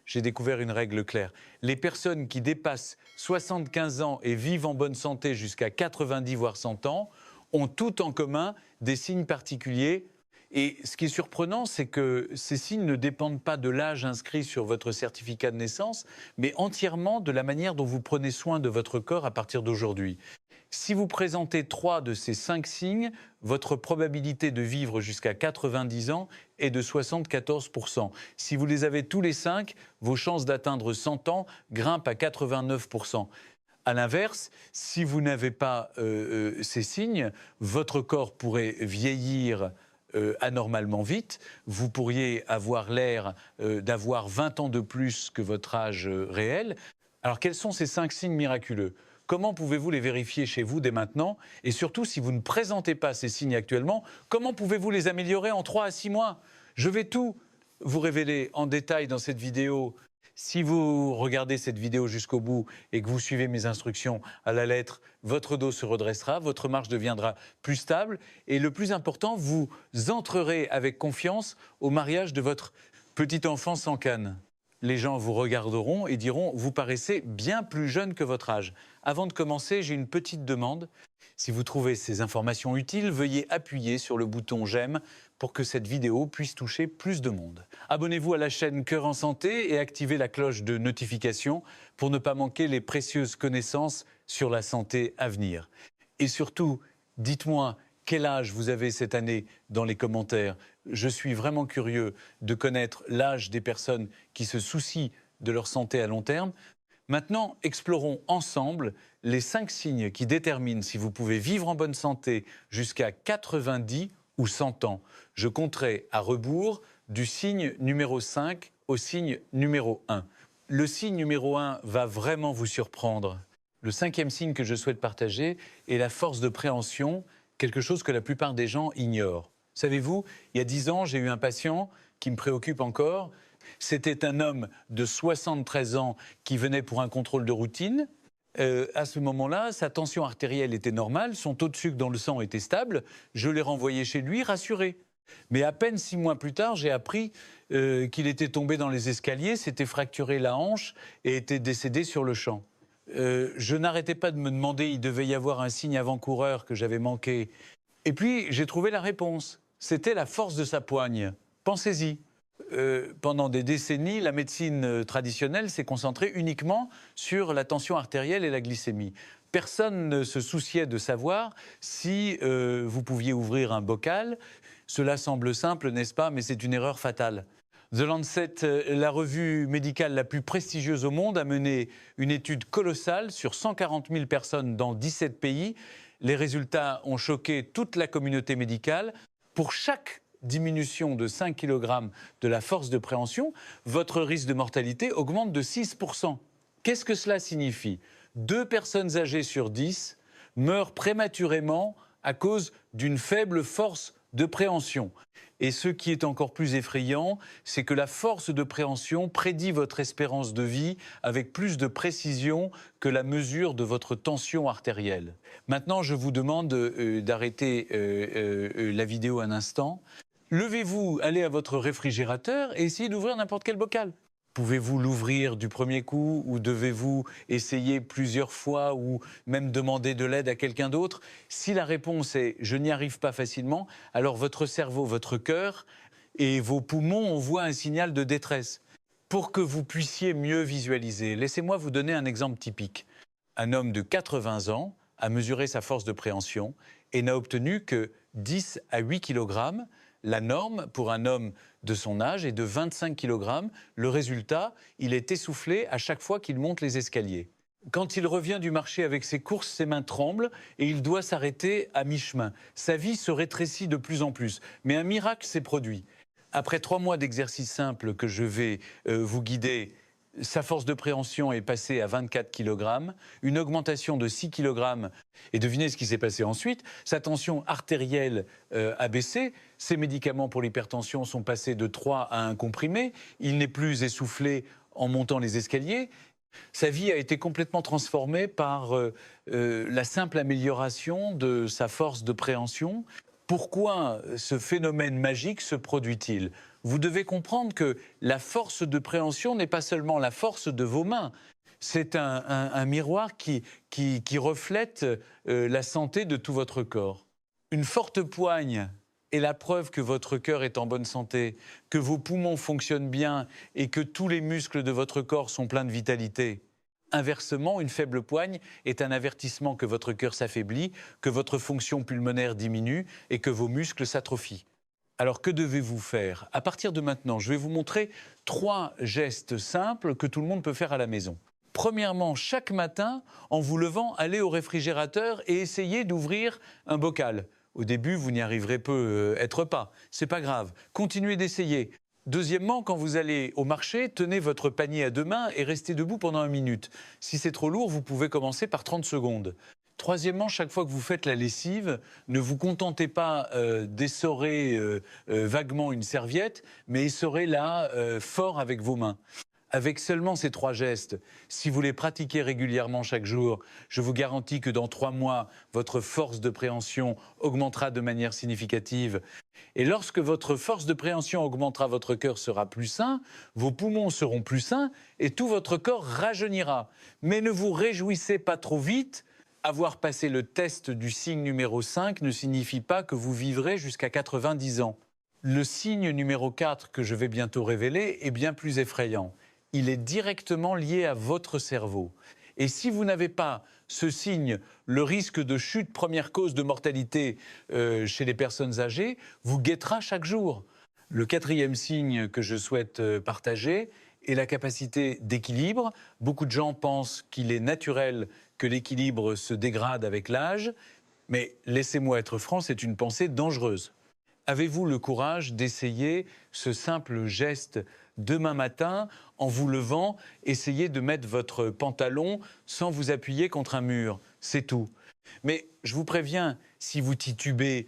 j'ai découvert une règle claire. Les personnes qui dépassent 75 ans et vivent en bonne santé jusqu'à 90 voire 100 ans ont tout en commun des signes particuliers. Et ce qui est surprenant, c'est que ces signes ne dépendent pas de l'âge inscrit sur votre certificat de naissance, mais entièrement de la manière dont vous prenez soin de votre corps à partir d'aujourd'hui. Si vous présentez 3 de ces 5 signes, votre probabilité de vivre jusqu'à 90 ans est de 74%. Si vous les avez tous les 5, vos chances d'atteindre 100 ans grimpent à 89%. À l'inverse, si vous n'avez pas ces signes, votre corps pourrait vieillir anormalement vite. Vous pourriez avoir l'air d'avoir 20 ans de plus que votre âge réel. Alors, quels sont ces 5 signes miraculeux ? Comment pouvez-vous les vérifier chez vous dès maintenant? Et surtout, si vous ne présentez pas ces signes actuellement, comment pouvez-vous les améliorer en 3 à 6 mois? Je vais tout vous révéler en détail dans cette vidéo. Si vous regardez cette vidéo jusqu'au bout et que vous suivez mes instructions à la lettre, votre dos se redressera, votre marche deviendra plus stable et le plus important, vous entrerez avec confiance au mariage de votre petit enfant sans canne. Les gens vous regarderont et diront « Vous paraissez bien plus jeune que votre âge ». Avant de commencer, j'ai une petite demande. Si vous trouvez ces informations utiles, veuillez appuyer sur le bouton « J'aime » pour que cette vidéo puisse toucher plus de monde. Abonnez-vous à la chaîne Cœur en Santé et activez la cloche de notification pour ne pas manquer les précieuses connaissances sur la santé à venir. Et surtout, dites-moi quel âge vous avez cette année dans les commentaires. Je suis vraiment curieux de connaître l'âge des personnes qui se soucient de leur santé à long terme. Maintenant, explorons ensemble les 5 signes qui déterminent si vous pouvez vivre en bonne santé jusqu'à 90 ou 100 ans. Je compterai à rebours du signe numéro 5 au signe numéro 1. Le signe numéro 1 va vraiment vous surprendre. Le 5e signe que je souhaite partager est la force de préhension, quelque chose que la plupart des gens ignorent. Savez-vous, il y a 10 ans, j'ai eu un patient qui me préoccupe encore. C'était un homme de 73 ans qui venait pour un contrôle de routine. À ce moment-là, sa tension artérielle était normale, son taux de sucre dans le sang était stable. Je l'ai renvoyé chez lui, rassuré. Mais à peine 6 mois plus tard, j'ai appris qu'il était tombé dans les escaliers, s'était fracturé la hanche et était décédé sur le champ. Je n'arrêtais pas de me demander, il devait y avoir un signe avant-coureur que j'avais manqué. Et puis, j'ai trouvé la réponse. C'était la force de sa poigne. Pensez-y. Pendant des décennies, la médecine traditionnelle s'est concentrée uniquement sur la tension artérielle et la glycémie. Personne ne se souciait de savoir si vous pouviez ouvrir un bocal. Cela semble simple, n'est-ce pas? Mais c'est une erreur fatale. The Lancet, la revue médicale la plus prestigieuse au monde, a mené une étude colossale sur 140 000 personnes dans 17 pays. Les résultats ont choqué toute la communauté médicale. Pour chaque diminution de 5 kg de la force de préhension, votre risque de mortalité augmente de 6%. Qu'est-ce que cela signifie? 2 personnes âgées sur 10 meurent prématurément à cause d'une faible force de préhension. Et ce qui est encore plus effrayant, c'est que la force de préhension prédit votre espérance de vie avec plus de précision que la mesure de votre tension artérielle. Maintenant, je vous demande d'arrêter la vidéo un instant. Levez-vous, allez à votre réfrigérateur et essayez d'ouvrir n'importe quel bocal. Pouvez-vous l'ouvrir du premier coup ou devez-vous essayer plusieurs fois ou même demander de l'aide à quelqu'un d'autre? Si la réponse est « je n'y arrive pas facilement », alors votre cerveau, votre cœur et vos poumons envoient un signal de détresse. Pour que vous puissiez mieux visualiser, laissez-moi vous donner un exemple typique. Un homme de 80 ans a mesuré sa force de préhension et n'a obtenu que 10 à 8 kg. La norme pour un homme de son âge est de 25 kg. Le résultat, il est essoufflé à chaque fois qu'il monte les escaliers. Quand il revient du marché avec ses courses, ses mains tremblent et il doit s'arrêter à mi-chemin. Sa vie se rétrécit de plus en plus. Mais un miracle s'est produit. Après 3 mois d'exercice simple que je vais vous guider, sa force de préhension est passée à 24 kg, une augmentation de 6 kg. Et devinez ce qui s'est passé ensuite, sa tension artérielle a baissé, ses médicaments pour l'hypertension sont passés de 3 à 1 comprimé, il n'est plus essoufflé en montant les escaliers. Sa vie a été complètement transformée par la simple amélioration de sa force de préhension. Pourquoi ce phénomène magique se produit-il? Vous devez comprendre que la force de préhension n'est pas seulement la force de vos mains. C'est un miroir qui reflète la santé de tout votre corps. Une forte poigne est la preuve que votre cœur est en bonne santé, que vos poumons fonctionnent bien et que tous les muscles de votre corps sont pleins de vitalité. Inversement, une faible poigne est un avertissement que votre cœur s'affaiblit, que votre fonction pulmonaire diminue et que vos muscles s'atrophient. Alors que devez-vous faire? À partir de maintenant, je vais vous montrer 3 gestes simples que tout le monde peut faire à la maison. Premièrement, chaque matin, en vous levant, allez au réfrigérateur et essayez d'ouvrir un bocal. Au début, vous n'y arriverez peut-être pas. C'est pas grave. Continuez d'essayer. Deuxièmement, quand vous allez au marché, tenez votre panier à 2 mains et restez debout pendant 1 minute. Si c'est trop lourd, vous pouvez commencer par 30 secondes. Troisièmement, chaque fois que vous faites la lessive, ne vous contentez pas d'essorer vaguement une serviette, mais essorez-la fort avec vos mains. Avec seulement ces 3 gestes, si vous les pratiquez régulièrement chaque jour, je vous garantis que dans 3 mois, votre force de préhension augmentera de manière significative. Et lorsque votre force de préhension augmentera, votre cœur sera plus sain, vos poumons seront plus sains et tout votre corps rajeunira. Mais ne vous réjouissez pas trop vite. Avoir passé le test du signe numéro 5 ne signifie pas que vous vivrez jusqu'à 90 ans. Le signe numéro 4 que je vais bientôt révéler est bien plus effrayant. Il est directement lié à votre cerveau. Et si vous n'avez pas ce signe, le risque de chute, première cause de mortalité chez les personnes âgées, vous guettera chaque jour. Le 4e signe que je souhaite partager est la capacité d'équilibre. Beaucoup de gens pensent qu'il est naturel que l'équilibre se dégrade avec l'âge, mais laissez-moi être franc, c'est une pensée dangereuse. Avez-vous le courage d'essayer ce simple geste demain matin, en vous levant, essayez de mettre votre pantalon sans vous appuyer contre un mur, c'est tout. Mais je vous préviens, si vous titubez,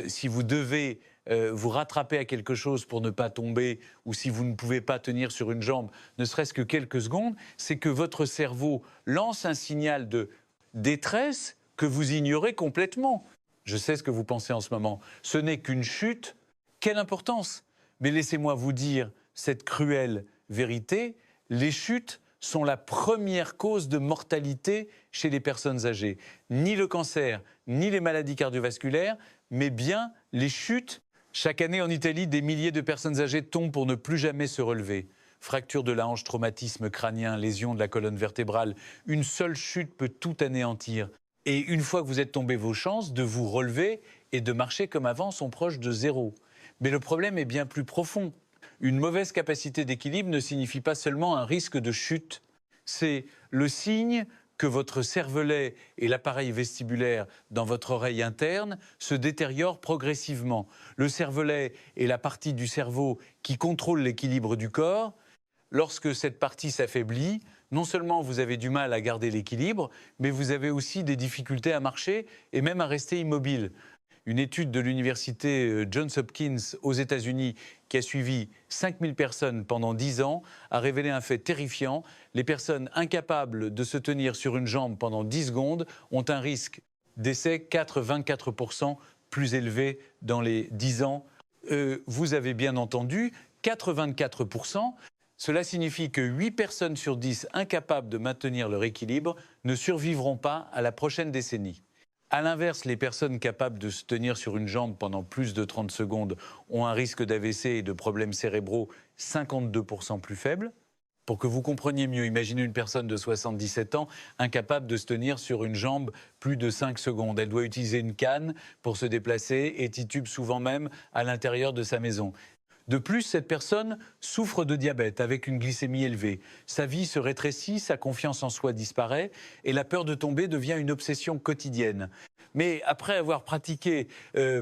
si vous devez vous rattraper à quelque chose pour ne pas tomber, ou si vous ne pouvez pas tenir sur une jambe, ne serait-ce que quelques secondes, c'est que votre cerveau lance un signal de détresse que vous ignorez complètement. Je sais ce que vous pensez en ce moment. Ce n'est qu'une chute. Quelle importance! Mais laissez-moi vous dire cette cruelle vérité, les chutes sont la première cause de mortalité chez les personnes âgées. Ni le cancer, ni les maladies cardiovasculaires, mais bien les chutes. Chaque année en Italie, des milliers de personnes âgées tombent pour ne plus jamais se relever. Fracture de la hanche, traumatisme crânien, lésion de la colonne vertébrale. Une seule chute peut tout anéantir. Et une fois que vous êtes tombé, vos chances de vous relever et de marcher comme avant sont proches de 0. Mais le problème est bien plus profond. Une mauvaise capacité d'équilibre ne signifie pas seulement un risque de chute. C'est le signe que votre cervelet et l'appareil vestibulaire dans votre oreille interne se détériorent progressivement. Le cervelet est la partie du cerveau qui contrôle l'équilibre du corps. Lorsque cette partie s'affaiblit, non seulement vous avez du mal à garder l'équilibre, mais vous avez aussi des difficultés à marcher et même à rester immobile. Une étude de l'université Johns Hopkins aux États-Unis qui a suivi 5000 personnes pendant 10 ans a révélé un fait terrifiant. Les personnes incapables de se tenir sur une jambe pendant 10 secondes ont un risque d'essai 24% plus élevé dans les 10 ans. Vous avez bien entendu, 84%. Cela signifie que 8 personnes sur 10 incapables de maintenir leur équilibre ne survivront pas à la prochaine décennie. A l'inverse, les personnes capables de se tenir sur une jambe pendant plus de 30 secondes ont un risque d'AVC et de problèmes cérébraux 52% plus faible. Pour que vous compreniez mieux, imaginez une personne de 77 ans incapable de se tenir sur une jambe plus de 5 secondes. Elle doit utiliser une canne pour se déplacer et titube souvent même à l'intérieur de sa maison. De plus, cette personne souffre de diabète avec une glycémie élevée. Sa vie se rétrécit, sa confiance en soi disparaît et la peur de tomber devient une obsession quotidienne. Mais après avoir pratiqué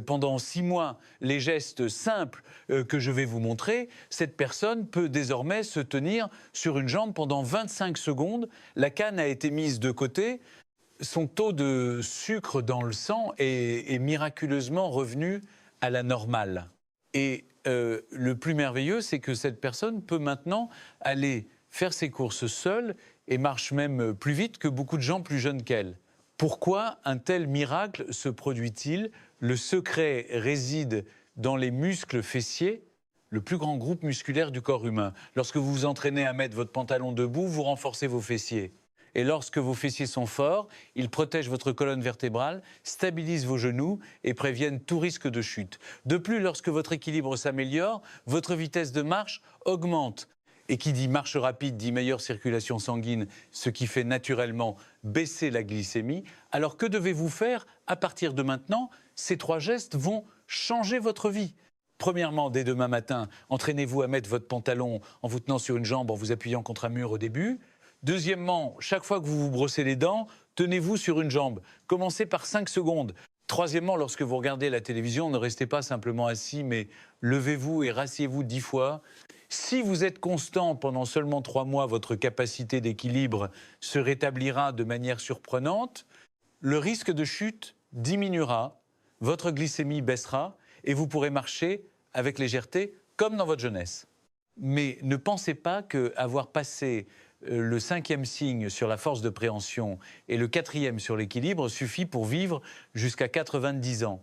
pendant 6 mois les gestes simples que je vais vous montrer, cette personne peut désormais se tenir sur une jambe pendant 25 secondes. La canne a été mise de côté. Son taux de sucre dans le sang est miraculeusement revenu à la normale. Et le plus merveilleux, c'est que cette personne peut maintenant aller faire ses courses seule et marche même plus vite que beaucoup de gens plus jeunes qu'elle. Pourquoi un tel miracle se produit-il? Le secret réside dans les muscles fessiers, le plus grand groupe musculaire du corps humain. Lorsque vous vous entraînez à mettre votre pantalon debout, vous renforcez vos fessiers. Et lorsque vos fessiers sont forts, ils protègent votre colonne vertébrale, stabilisent vos genoux et préviennent tout risque de chute. De plus, lorsque votre équilibre s'améliore, votre vitesse de marche augmente. Et qui dit marche rapide dit meilleure circulation sanguine, ce qui fait naturellement baisser la glycémie. Alors que devez-vous faire à partir de maintenant? Ces 3 gestes vont changer votre vie. Premièrement, dès demain matin, entraînez-vous à mettre votre pantalon en vous tenant sur une jambe, en vous appuyant contre un mur au début. Deuxièmement, chaque fois que vous vous brossez les dents, tenez-vous sur une jambe. Commencez par 5 secondes. Troisièmement, lorsque vous regardez la télévision, ne restez pas simplement assis, mais levez-vous et rassiez-vous 10 fois. Si vous êtes constant pendant seulement 3 mois, votre capacité d'équilibre se rétablira de manière surprenante. Le risque de chute diminuera, votre glycémie baissera et vous pourrez marcher avec légèreté comme dans votre jeunesse. Mais ne pensez pas qu'avoir passé le 5e signe sur la force de préhension et le 4e sur l'équilibre suffit pour vivre jusqu'à 90 ans.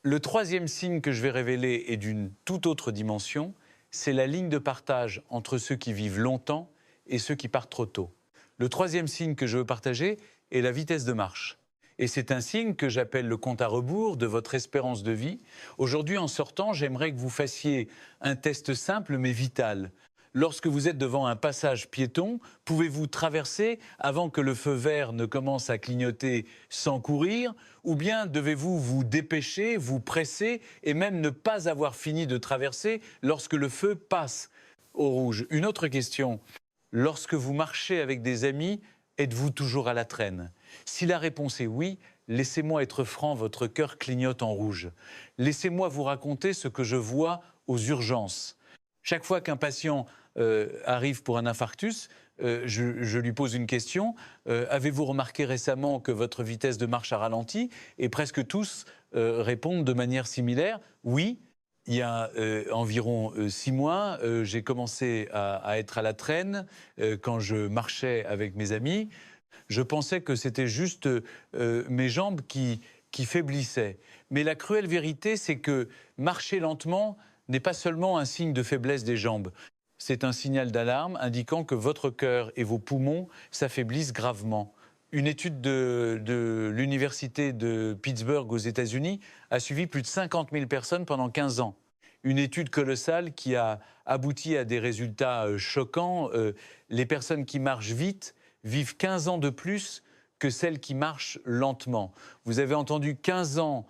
Le 3e signe que je vais révéler est d'une toute autre dimension, c'est la ligne de partage entre ceux qui vivent longtemps et ceux qui partent trop tôt. Le 3e signe que je veux partager est la vitesse de marche. Et c'est un signe que j'appelle le compte à rebours de votre espérance de vie. Aujourd'hui, en sortant, j'aimerais que vous fassiez un test simple mais vital. Lorsque vous êtes devant un passage piéton, pouvez-vous traverser avant que le feu vert ne commence à clignoter sans courir? Ou bien devez-vous vous dépêcher, vous presser et même ne pas avoir fini de traverser lorsque le feu passe au rouge? Une autre question. Lorsque vous marchez avec des amis, êtes-vous toujours à la traîne? Si la réponse est oui, laissez-moi être franc, votre cœur clignote en rouge. Laissez-moi vous raconter ce que je vois aux urgences. Chaque fois qu'un patient arrive pour un infarctus, je lui pose une question. Avez-vous remarqué récemment que votre vitesse de marche a ralenti? Et presque tous répondent de manière similaire. Oui, il y a environ 6 mois, j'ai commencé à être à la traîne quand je marchais avec mes amis. Je pensais que c'était juste mes jambes qui faiblissaient. Mais la cruelle vérité, c'est que marcher lentement n'est pas seulement un signe de faiblesse des jambes. C'est un signal d'alarme indiquant que votre cœur et vos poumons s'affaiblissent gravement. Une étude de l'université de Pittsburgh aux États-Unis a suivi plus de 50 000 personnes pendant 15 ans. Une étude colossale qui a abouti à des résultats choquants. Les personnes qui marchent vite vivent 15 ans de plus que celles qui marchent lentement. Vous avez entendu 15 ans.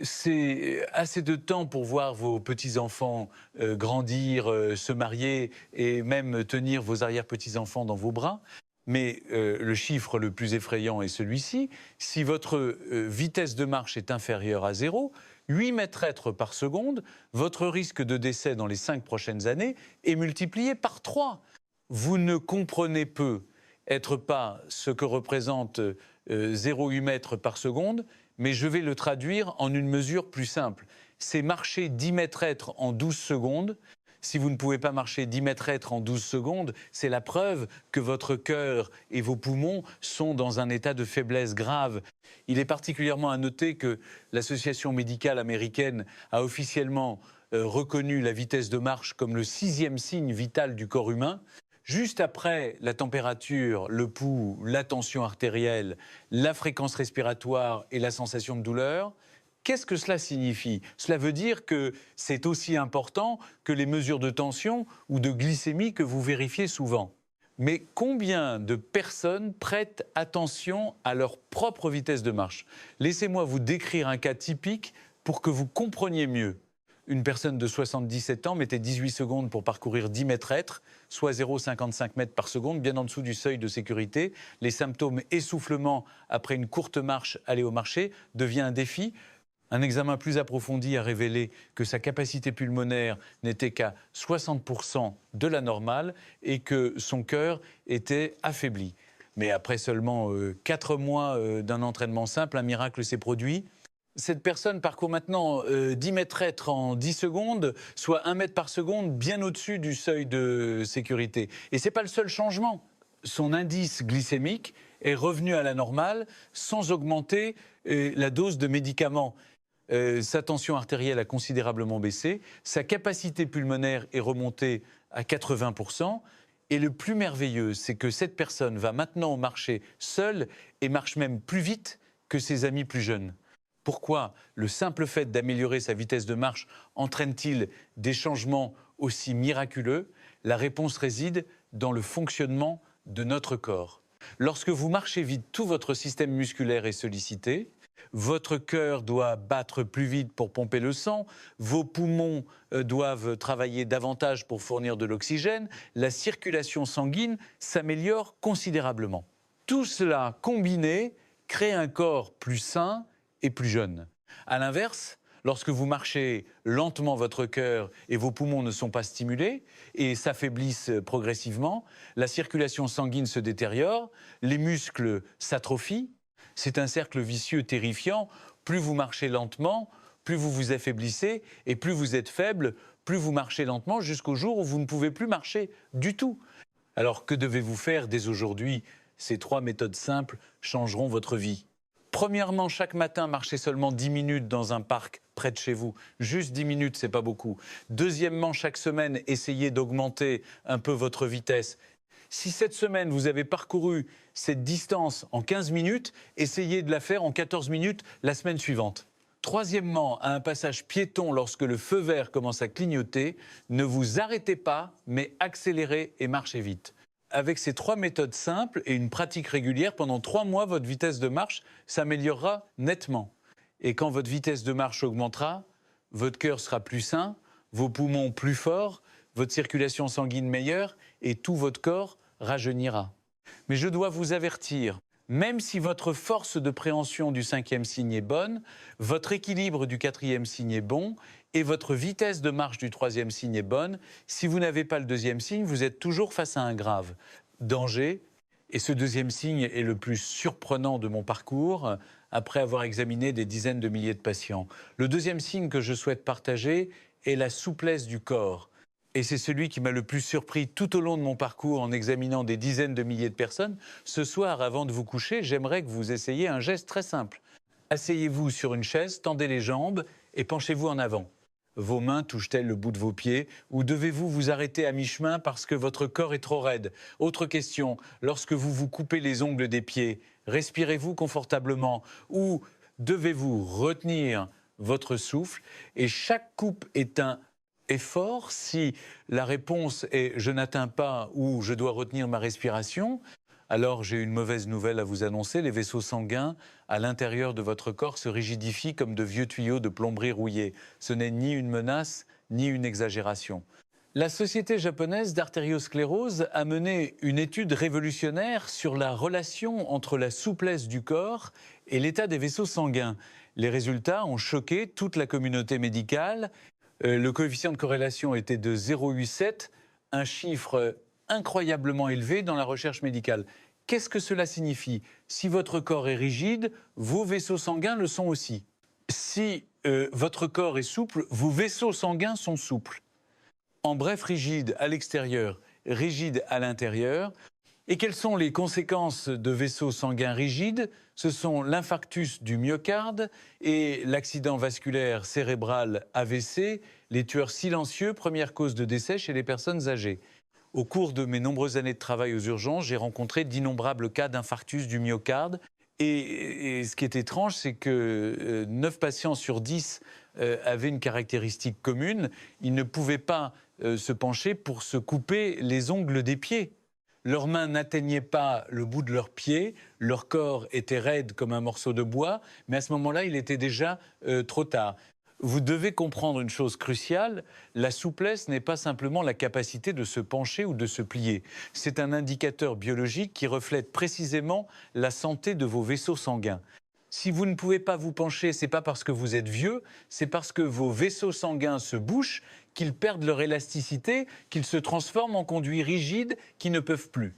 C'est assez de temps pour voir vos petits-enfants grandir, se marier et même tenir vos arrière-petits-enfants dans vos bras. Mais le chiffre le plus effrayant est celui-ci. Si votre vitesse de marche est inférieure à 0, 8 mètres par seconde, votre risque de décès dans les 5 prochaines années est multiplié par 3. Vous ne comprenez peu être pas ce que représente 0,8 mètres par seconde, mais je vais le traduire en une mesure plus simple. C'est marcher 10 mètres en 12 secondes. Si vous ne pouvez pas marcher 10 mètres en 12 secondes, c'est la preuve que votre cœur et vos poumons sont dans un état de faiblesse grave. Il est particulièrement à noter que l'Association médicale américaine a officiellement reconnu la vitesse de marche comme le 6e signe vital du corps humain. Juste après la température, le pouls, la tension artérielle, la fréquence respiratoire et la sensation de douleur, qu'est-ce que cela signifie? Cela veut dire que c'est aussi important que les mesures de tension ou de glycémie que vous vérifiez souvent. Mais combien de personnes prêtent attention à leur propre vitesse de marche? Laissez-moi vous décrire un cas typique pour que vous compreniez mieux. Une personne de 77 ans mettait 18 secondes pour parcourir 10 mètres, soit 0,55 mètres par seconde, bien en dessous du seuil de sécurité. Les symptômes essoufflement après une courte marche aller au marché devient un défi. Un examen plus approfondi a révélé que sa capacité pulmonaire n'était qu'à 60% de la normale et que son cœur était affaibli. Mais après seulement 4 mois d'un entraînement simple, un miracle s'est produit. Cette personne parcourt maintenant 10 mètres en 10 secondes, soit 1 mètre par seconde, bien au-dessus du seuil de sécurité. Et ce n'est pas le seul changement. Son indice glycémique est revenu à la normale sans augmenter la dose de médicaments. sa tension artérielle a considérablement baissé, sa capacité pulmonaire est remontée à 80%. Et le plus merveilleux, c'est que cette personne va maintenant marcher seule et marche même plus vite que ses amis plus jeunes. Pourquoi le simple fait d'améliorer sa vitesse de marche entraîne-t-il des changements aussi miraculeux? La réponse réside dans le fonctionnement de notre corps. Lorsque vous marchez vite, tout votre système musculaire est sollicité. Votre cœur doit battre plus vite pour pomper le sang, vos poumons doivent travailler davantage pour fournir de l'oxygène, la circulation sanguine s'améliore considérablement. Tout cela combiné crée un corps plus sain et plus jeune. À l'inverse, lorsque vous marchez lentement, votre cœur et vos poumons ne sont pas stimulés et s'affaiblissent progressivement, la circulation sanguine se détériore, les muscles s'atrophient. C'est un cercle vicieux terrifiant. Plus vous marchez lentement, plus vous vous affaiblissez et plus vous êtes faible, plus vous marchez lentement jusqu'au jour où vous ne pouvez plus marcher du tout. Alors que devez-vous faire dès aujourd'hui? Ces 3 méthodes simples changeront votre vie. Premièrement, chaque matin, marchez seulement 10 minutes dans un parc près de chez vous. Juste 10 minutes, c'est pas beaucoup. Deuxièmement, chaque semaine, essayez d'augmenter un peu votre vitesse. Si cette semaine, vous avez parcouru cette distance en 15 minutes, essayez de la faire en 14 minutes la semaine suivante. Troisièmement, à un passage piéton, lorsque le feu vert commence à clignoter, ne vous arrêtez pas, mais accélérez et marchez vite. Avec ces 3 méthodes simples et une pratique régulière, pendant 3 mois, votre vitesse de marche s'améliorera nettement. Et quand votre vitesse de marche augmentera, votre cœur sera plus sain, vos poumons plus forts, votre circulation sanguine meilleure et tout votre corps rajeunira. Mais je dois vous avertir, même si votre force de préhension du 5e signe est bonne, votre équilibre du 4e signe est bon et votre vitesse de marche du 3e signe est bonne, si vous n'avez pas le 2e signe, vous êtes toujours face à un grave danger. Et ce 2e signe est le plus surprenant de mon parcours, après avoir examiné des dizaines de milliers de patients. Le 2e signe que je souhaite partager est la souplesse du corps. Et c'est celui qui m'a le plus surpris tout au long de mon parcours en examinant des dizaines de milliers de personnes. Ce soir, avant de vous coucher, j'aimerais que vous essayiez un geste très simple. Asseyez-vous sur une chaise, tendez les jambes et penchez-vous en avant. Vos mains touchent-elles le bout de vos pieds ou devez-vous vous arrêter à mi-chemin parce que votre corps est trop raide? Autre question, lorsque vous vous coupez les ongles des pieds, respirez-vous confortablement ou devez-vous retenir votre souffle? Et chaque coupe est un effort. Si la réponse est « je n'atteins pas » ou « je dois retenir ma respiration », alors j'ai une mauvaise nouvelle à vous annoncer. Les vaisseaux sanguins à l'intérieur de votre corps se rigidifient comme de vieux tuyaux de plomberie rouillés. Ce n'est ni une menace, ni une exagération. La Société japonaise d'artériosclérose a mené une étude révolutionnaire sur la relation entre la souplesse du corps et l'état des vaisseaux sanguins. Les résultats ont choqué toute la communauté médicale. Le coefficient de corrélation était de 0,87, un chiffre incroyablement élevé dans la recherche médicale. Qu'est-ce que cela signifie? Si votre corps est rigide, vos vaisseaux sanguins le sont aussi. Si votre corps est souple, vos vaisseaux sanguins sont souples. En bref, rigide à l'extérieur, rigide à l'intérieur. Et quelles sont les conséquences de vaisseaux sanguins rigides? Ce sont l'infarctus du myocarde et l'accident vasculaire cérébral AVC, les tueurs silencieux, première cause de décès chez les personnes âgées. Au cours de mes nombreuses années de travail aux urgences, j'ai rencontré d'innombrables cas d'infarctus du myocarde. Et ce qui est étrange, c'est que 9 patients sur 10 avaient une caractéristique commune. Ils ne pouvaient pas se pencher pour se couper les ongles des pieds. Leurs mains n'atteignaient pas le bout de leurs pieds, leur corps était raide comme un morceau de bois, mais à ce moment-là, il était déjà trop tard. Vous devez comprendre une chose cruciale, la souplesse n'est pas simplement la capacité de se pencher ou de se plier. C'est un indicateur biologique qui reflète précisément la santé de vos vaisseaux sanguins. Si vous ne pouvez pas vous pencher, ce n'est pas parce que vous êtes vieux, c'est parce que vos vaisseaux sanguins se bouchent, qu'ils perdent leur élasticité, qu'ils se transforment en conduits rigides qui ne peuvent plus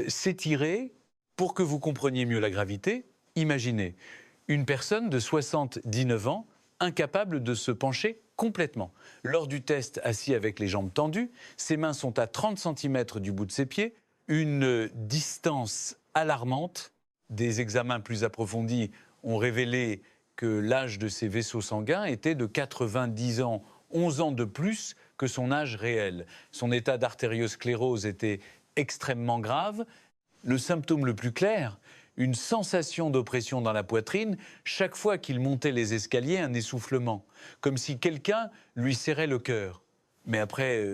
s'étirer. Pour que vous compreniez mieux la gravité, imaginez une personne de 79 ans incapable de se pencher complètement. Lors du test assis avec les jambes tendues, ses mains sont à 30 cm du bout de ses pieds, une distance alarmante. Des examens plus approfondis ont révélé que l'âge de ses vaisseaux sanguins était de 90 ans, 11 ans de plus que son âge réel. Son état d'artériosclérose était extrêmement grave. Le symptôme le plus clair, une sensation d'oppression dans la poitrine, chaque fois qu'il montait les escaliers, un essoufflement, comme si quelqu'un lui serrait le cœur. Mais après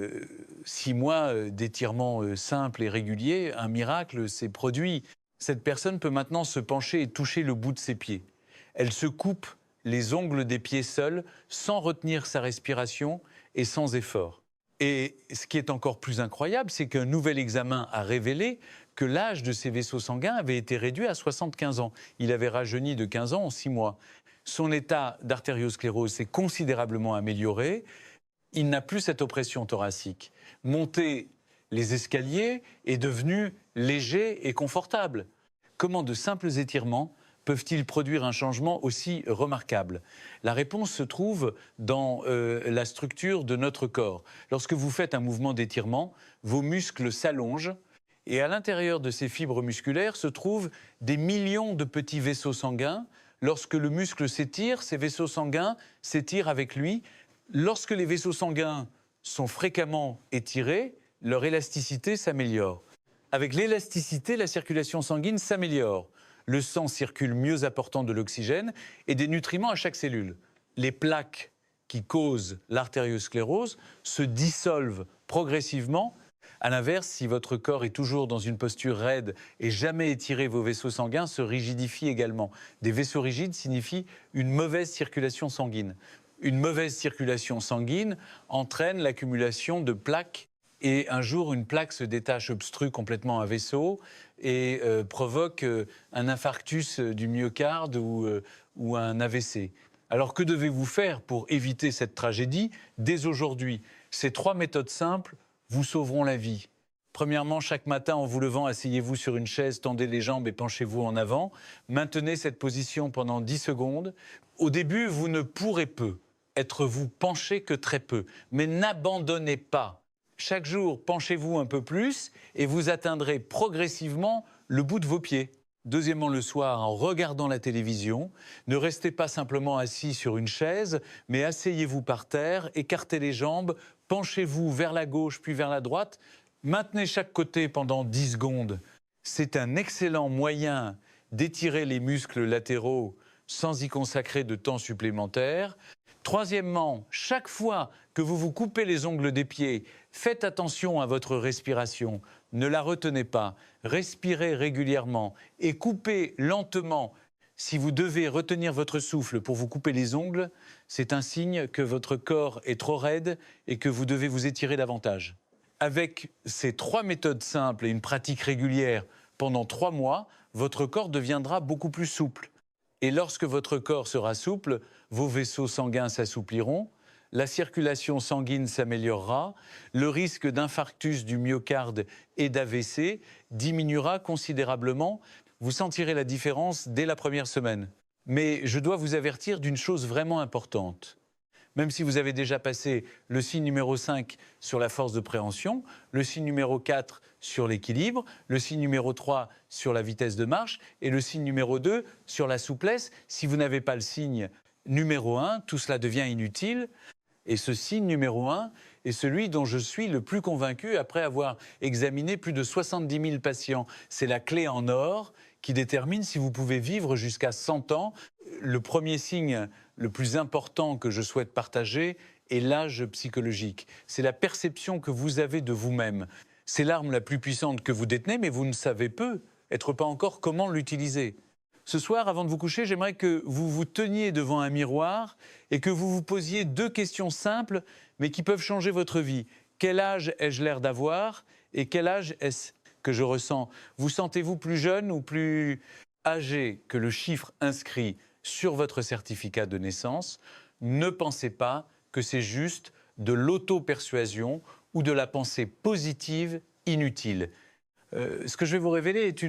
6 mois d'étirements simples et réguliers, un miracle s'est produit. Cette personne peut maintenant se pencher et toucher le bout de ses pieds. Elle se coupe les ongles des pieds seuls, sans retenir sa respiration et sans effort. Et ce qui est encore plus incroyable, c'est qu'un nouvel examen a révélé que l'âge de ses vaisseaux sanguins avait été réduit à 75 ans. Il avait rajeuni de 15 ans en 6 mois. Son état d'artériosclérose s'est considérablement amélioré. Il n'a plus cette oppression thoracique. Monter les escaliers est devenu léger et confortable. Comment de simples étirements peuvent-ils produire un changement aussi remarquable? La réponse se trouve dans la structure de notre corps. Lorsque vous faites un mouvement d'étirement, vos muscles s'allongent et à l'intérieur de ces fibres musculaires se trouvent des millions de petits vaisseaux sanguins. Lorsque le muscle s'étire, ces vaisseaux sanguins s'étirent avec lui. Lorsque les vaisseaux sanguins sont fréquemment étirés, leur élasticité s'améliore. Avec l'élasticité, la circulation sanguine s'améliore. Le sang circule mieux apportant de l'oxygène et des nutriments à chaque cellule. Les plaques qui causent l'artériosclérose se dissolvent progressivement. À l'inverse, si votre corps est toujours dans une posture raide et jamais étiré, vos vaisseaux sanguins se rigidifient également. Des vaisseaux rigides signifient une mauvaise circulation sanguine. Une mauvaise circulation sanguine entraîne l'accumulation de plaques. Et un jour, une plaque se détache, obstrue complètement un vaisseau et provoque un infarctus du myocarde ou un AVC. Alors que devez-vous faire pour éviter cette tragédie dès aujourd'hui? Ces 3 méthodes simples vous sauveront la vie. Premièrement, chaque matin, en vous levant, asseyez-vous sur une chaise, tendez les jambes et penchez-vous en avant. Maintenez cette position pendant 10 secondes. Au début, vous ne pourrez être vous penché que très peu, mais n'abandonnez pas. Chaque jour, penchez-vous un peu plus et vous atteindrez progressivement le bout de vos pieds. Deuxièmement, le soir, en regardant la télévision, ne restez pas simplement assis sur une chaise, mais asseyez-vous par terre, écartez les jambes, penchez-vous vers la gauche puis vers la droite, maintenez chaque côté pendant 10 secondes. C'est un excellent moyen d'étirer les muscles latéraux sans y consacrer de temps supplémentaire. Troisièmement, chaque fois que vous vous coupez les ongles des pieds, faites attention à votre respiration. Ne la retenez pas. Respirez régulièrement et coupez lentement. Si vous devez retenir votre souffle pour vous couper les ongles, c'est un signe que votre corps est trop raide et que vous devez vous étirer davantage. Avec ces 3 méthodes simples et une pratique régulière pendant 3 mois, votre corps deviendra beaucoup plus souple. Et lorsque votre corps sera souple, vos vaisseaux sanguins s'assoupliront, la circulation sanguine s'améliorera, le risque d'infarctus du myocarde et d'AVC diminuera considérablement. Vous sentirez la différence dès la première semaine. Mais je dois vous avertir d'une chose vraiment importante. Même si vous avez déjà passé le signe numéro 5 sur la force de préhension, le signe numéro 4 sur l'équilibre, le signe numéro 3 sur la vitesse de marche et le signe numéro 2 sur la souplesse, si vous n'avez pas le signe numéro 1, tout cela devient inutile. Et ce signe numéro 1 est celui dont je suis le plus convaincu après avoir examiné plus de 70 000 patients. C'est la clé en or qui détermine si vous pouvez vivre jusqu'à 100 ans. Le premier signe le plus important que je souhaite partager est l'âge psychologique. C'est la perception que vous avez de vous-même. C'est l'arme la plus puissante que vous détenez, mais vous ne savez peut-être pas encore comment l'utiliser. Ce soir, avant de vous coucher, j'aimerais que vous vous teniez devant un miroir et que vous vous posiez 2 questions simples, mais qui peuvent changer votre vie. Quel âge ai-je l'air d'avoir et quel âge est-ce que je ressens? Vous sentez-vous plus jeune ou plus âgé que le chiffre inscrit sur votre certificat de naissance? Ne pensez pas que c'est juste de l'auto-persuasion ou de la pensée positive inutile. Ce que je vais vous révéler est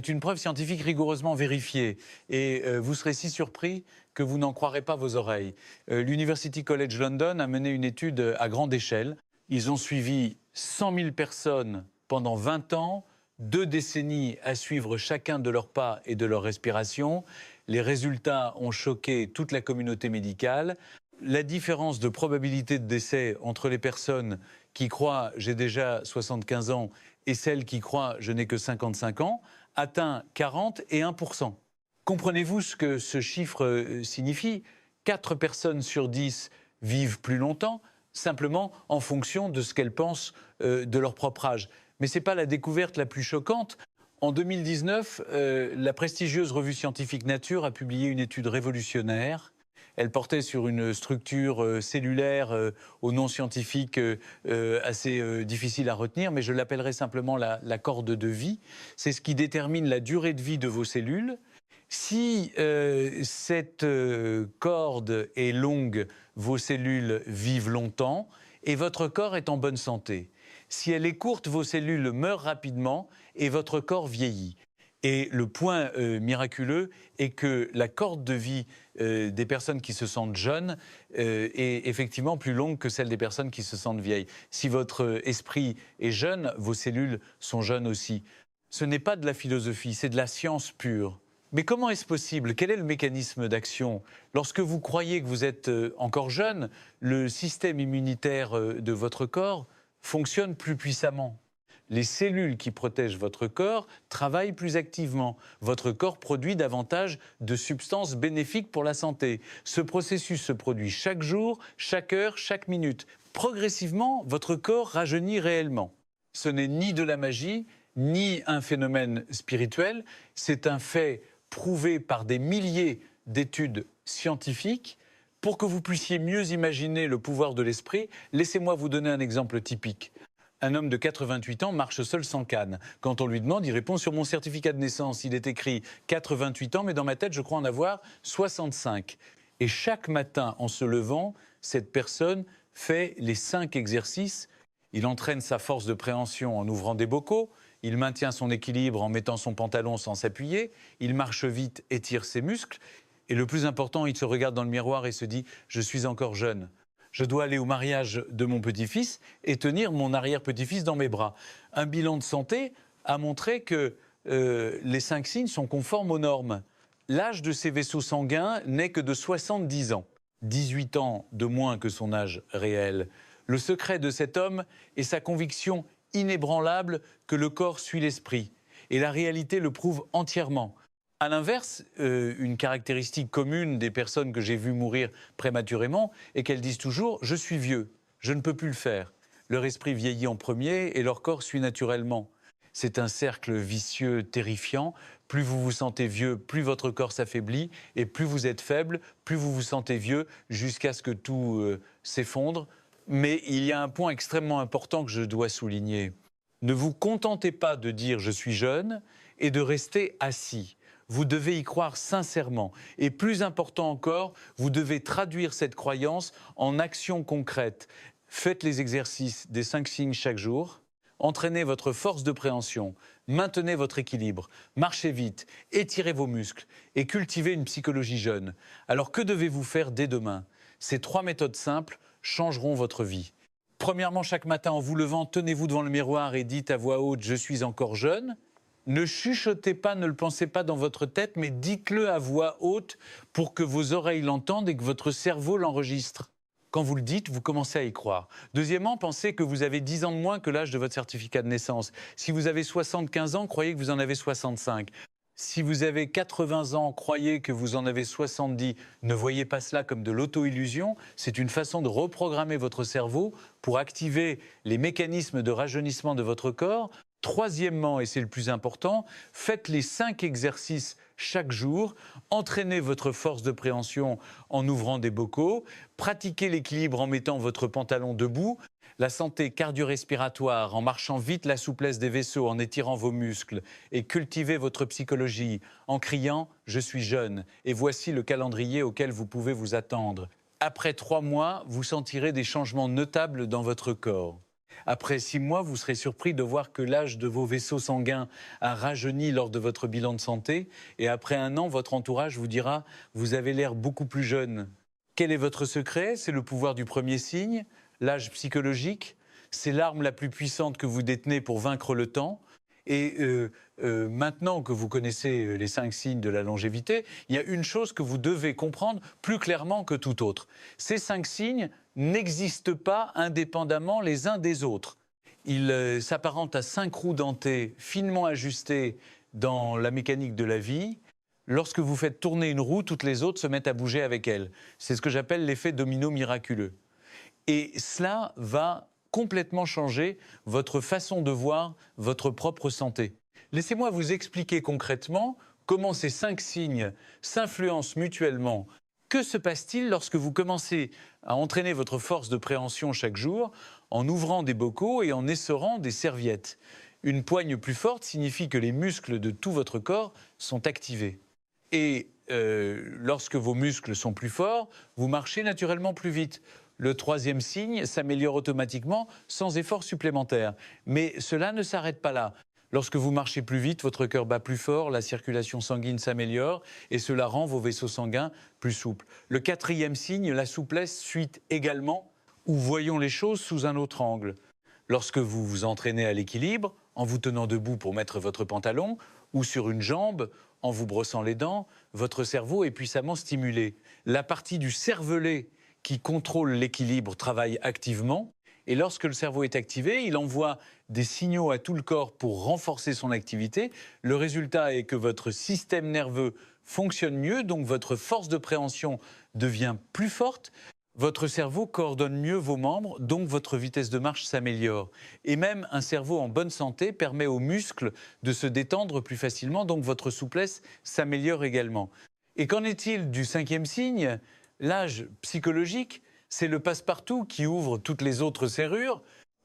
une preuve scientifique rigoureusement vérifiée. Et vous serez si surpris que vous n'en croirez pas vos oreilles. L'University College London a mené une étude à grande échelle. Ils ont suivi 100 000 personnes pendant 20 ans 2 décennies à suivre chacun de leurs pas et de leur respiration. Les résultats ont choqué toute la communauté médicale. La différence de probabilité de décès entre les personnes qui croient « j'ai déjà 75 ans » et celles qui croient « je n'ai que 55 ans » atteint 40 et 1%. Comprenez-vous ce que ce chiffre signifie? 4 personnes sur 10 vivent plus longtemps, simplement en fonction de ce qu'elles pensent de leur propre âge. Mais ce n'est pas la découverte la plus choquante. En 2019, la prestigieuse revue scientifique Nature a publié une étude révolutionnaire. Elle portait sur une structure cellulaire au nom scientifique assez difficile à retenir, mais je l'appellerai simplement la corde de vie. C'est ce qui détermine la durée de vie de vos cellules. Si cette corde est longue, vos cellules vivent longtemps et votre corps est en bonne santé. Si elle est courte, vos cellules meurent rapidement et votre corps vieillit. Et le point miraculeux est que la corde de vie des personnes qui se sentent jeunes est effectivement plus longue que celle des personnes qui se sentent vieilles. Si votre esprit est jeune, vos cellules sont jeunes aussi. Ce n'est pas de la philosophie, c'est de la science pure. Mais comment est-ce possible? Quel est le mécanisme d'action? Lorsque vous croyez que vous êtes encore jeune, le système immunitaire de votre corps fonctionne plus puissamment. Les cellules qui protègent votre corps travaillent plus activement. Votre corps produit davantage de substances bénéfiques pour la santé. Ce processus se produit chaque jour, chaque heure, chaque minute. Progressivement, votre corps rajeunit réellement. Ce n'est ni de la magie, ni un phénomène spirituel. C'est un fait prouvé par des milliers d'études scientifiques. Pour que vous puissiez mieux imaginer le pouvoir de l'esprit, laissez-moi vous donner un exemple typique. Un homme de 88 ans marche seul sans canne. Quand on lui demande, il répond « sur mon certificat de naissance, il est écrit 88 ans, mais dans ma tête, je crois en avoir 65 ». Et chaque matin, en se levant, cette personne fait les 5 exercices. Il entraîne sa force de préhension en ouvrant des bocaux, il maintient son équilibre en mettant son pantalon sans s'appuyer, il marche vite, étire ses muscles. Et le plus important, il se regarde dans le miroir et se dit « je suis encore jeune ». Je dois aller au mariage de mon petit-fils et tenir mon arrière-petit-fils dans mes bras. Un bilan de santé a montré que les 5 signes sont conformes aux normes. L'âge de ces vaisseaux sanguins n'est que de 70 ans, 18 ans de moins que son âge réel. Le secret de cet homme est sa conviction inébranlable que le corps suit l'esprit. Et la réalité le prouve entièrement. À l'inverse, une caractéristique commune des personnes que j'ai vues mourir prématurément est qu'elles disent toujours « je suis vieux, je ne peux plus le faire ». Leur esprit vieillit en premier et leur corps suit naturellement. C'est un cercle vicieux terrifiant. Plus vous vous sentez vieux, plus votre corps s'affaiblit et plus vous êtes faible, plus vous vous sentez vieux jusqu'à ce que tout s'effondre. Mais il y a un point extrêmement important que je dois souligner. Ne vous contentez pas de dire « je suis jeune » et de rester assis. Vous devez y croire sincèrement. Et plus important encore, vous devez traduire cette croyance en actions concrètes. Faites les exercices des 5 signes chaque jour. Entraînez votre force de préhension. Maintenez votre équilibre. Marchez vite. Étirez vos muscles. Et cultivez une psychologie jeune. Alors que devez-vous faire dès demain? Ces 3 méthodes simples changeront votre vie. Premièrement, chaque matin en vous levant, tenez-vous devant le miroir et dites à voix haute « je suis encore jeune ». Ne chuchotez pas, ne le pensez pas dans votre tête, mais dites-le à voix haute pour que vos oreilles l'entendent et que votre cerveau l'enregistre. Quand vous le dites, vous commencez à y croire. Deuxièmement, pensez que vous avez 10 ans de moins que l'âge de votre certificat de naissance. Si vous avez 75 ans, croyez que vous en avez 65. Si vous avez 80 ans, croyez que vous en avez 70. Ne voyez pas cela comme de l'auto-illusion. C'est une façon de reprogrammer votre cerveau pour activer les mécanismes de rajeunissement de votre corps. Troisièmement, et c'est le plus important, faites les 5 exercices chaque jour, entraînez votre force de préhension en ouvrant des bocaux, pratiquez l'équilibre en mettant votre pantalon debout, la santé cardio-respiratoire en marchant vite, la souplesse des vaisseaux, en étirant vos muscles et cultivez votre psychologie en criant « je suis jeune » et voici le calendrier auquel vous pouvez vous attendre. Après 3 mois, vous sentirez des changements notables dans votre corps. Après 6 mois, vous serez surpris de voir que l'âge de vos vaisseaux sanguins a rajeuni lors de votre bilan de santé. Et après 1 an, votre entourage vous dira « vous avez l'air beaucoup plus jeune ». Quel est votre secret? C'est le pouvoir du premier signe, l'âge psychologique. C'est l'arme la plus puissante que vous détenez pour vaincre le temps. Et maintenant que vous connaissez les 5 signes de la longévité, il y a une chose que vous devez comprendre plus clairement que tout autre. Ces 5 signes n'existent pas indépendamment les uns des autres. Ils s'apparentent à 5 roues dentées finement ajustées dans la mécanique de la vie. Lorsque vous faites tourner une roue, toutes les autres se mettent à bouger avec elle. C'est ce que j'appelle l'effet domino miraculeux. Et cela va complètement changer votre façon de voir votre propre santé. Laissez-moi vous expliquer concrètement comment ces 5 signes s'influencent mutuellement. Que se passe-t-il lorsque vous commencez à entraîner votre force de préhension chaque jour en ouvrant des bocaux et en essorant des serviettes? Une poigne plus forte signifie que les muscles de tout votre corps sont activés. Et lorsque vos muscles sont plus forts, vous marchez naturellement plus vite. Le 3e signe s'améliore automatiquement sans effort supplémentaire. Mais cela ne s'arrête pas là. Lorsque vous marchez plus vite, votre cœur bat plus fort, la circulation sanguine s'améliore et cela rend vos vaisseaux sanguins plus souples. Le 4e signe, la souplesse, suit également, ou voyons les choses sous un autre angle. Lorsque vous vous entraînez à l'équilibre, en vous tenant debout pour mettre votre pantalon, ou sur une jambe, en vous brossant les dents, votre cerveau est puissamment stimulé. La partie du cervelet qui contrôle l'équilibre travaille activement. Et lorsque le cerveau est activé, il envoie des signaux à tout le corps pour renforcer son activité. Le résultat est que votre système nerveux fonctionne mieux, donc votre force de préhension devient plus forte. Votre cerveau coordonne mieux vos membres, donc votre vitesse de marche s'améliore. Et même un cerveau en bonne santé permet aux muscles de se détendre plus facilement, donc votre souplesse s'améliore également. Et qu'en est-il du 5e signe? L'âge psychologique, c'est le passe-partout qui ouvre toutes les autres serrures.